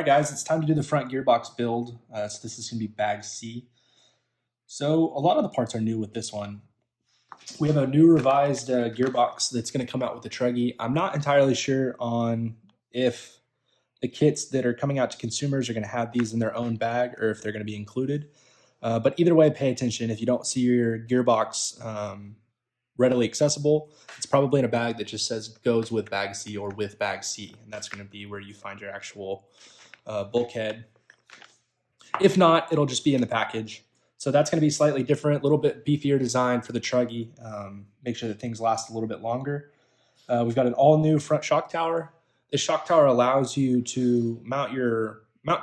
right, guys, it's time to do the front gearbox build. So this is going to be bag C. So a lot of the parts are new with this one. We have a new revised gearbox that's going to come out with the Truggy. I'm not entirely sure on if the kits that are coming out to consumers are going to have these in their own bag or if they're going to be included. But either way, pay attention. If you don't see your gearbox readily accessible, it's probably in a bag that just says goes with bag C or with bag C, and that's going to be where you find your actual bulkhead. If not, it'll just be in the package. So that's going to be slightly different, a little bit beefier design for the Truggy. Make sure that things last a little bit longer. We've got an all-new front shock tower. This shock tower allows you to mount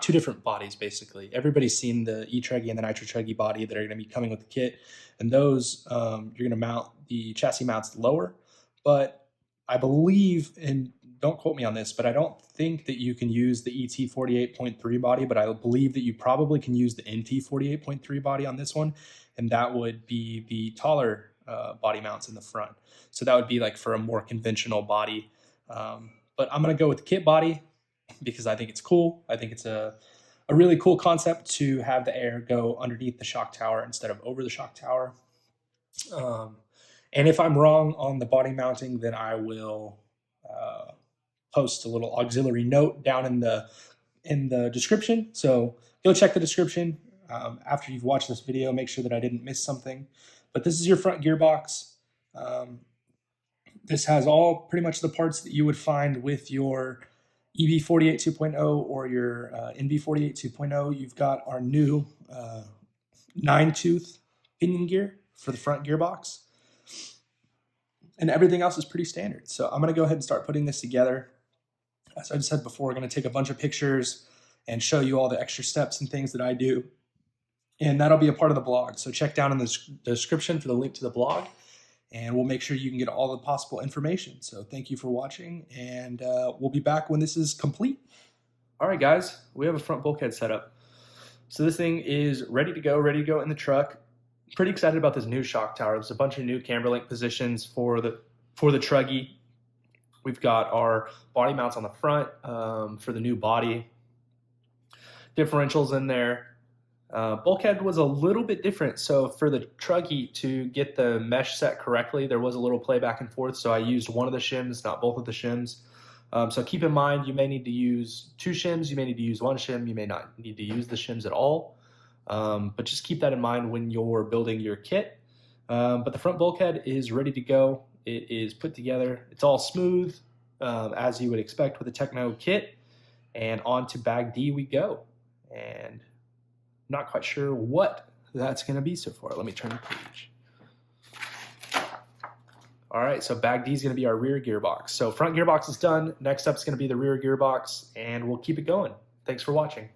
two different bodies, basically. Everybody's seen the E-Truggy and the Nitro Truggy body that are going to be coming with the kit, and those you're going to mount the chassis mounts lower. But I believe, and don't quote me on this, but I don't think that you can use the ET48.3 body, but I believe that you probably can use the NT48.3 body on this one, and that would be the taller body mounts in the front. So that would be like for a more conventional body. But I'm going to go with the kit body because I think it's cool. I think it's a really cool concept to have the air go underneath the shock tower instead of over the shock tower. And if I'm wrong on the body mounting, then I will post a little auxiliary note down in the description. So go check the description after you've watched this video. Make sure that I didn't miss something. But this is your front gearbox. This has all pretty much the parts that you would find with your EB48 2.0 or your NB48 2.0. You've got our new 9-tooth pinion gear for the front gearbox. And everything else is pretty standard. So I'm going to go ahead and start putting this together. As I said before, we're going to take a bunch of pictures and show you all the extra steps and things that I do. And that'll be a part of the blog. So check down in the description for the link to the blog. And we'll make sure you can get all the possible information. So thank you for watching. And we'll be back when this is complete. All right, guys. We have a front bulkhead set up. So this thing is ready to go in the truck. Pretty excited about this new shock tower. There's a bunch of new camber link positions for the Truggy. We've got our body mounts on the front for the new body. Differentials in there. Bulkhead was a little bit different. So for the Truggy to get the mesh set correctly, there was a little play back and forth. So I used one of the shims, not both of the shims. So keep in mind, you may need to use 2 shims. You may need to use 1 shim. You may not need to use the shims at all. But just keep that in mind when you're building your kit. But the front bulkhead is ready to go. It is put together. It's all smooth, as you would expect with a Tekno kit. And on to bag D we go. And not quite sure what that's going to be so far. Let me turn the page. All right, so bag D is going to be our rear gearbox. So front gearbox is done. Next up is going to be the rear gearbox, and we'll keep it going. Thanks for watching.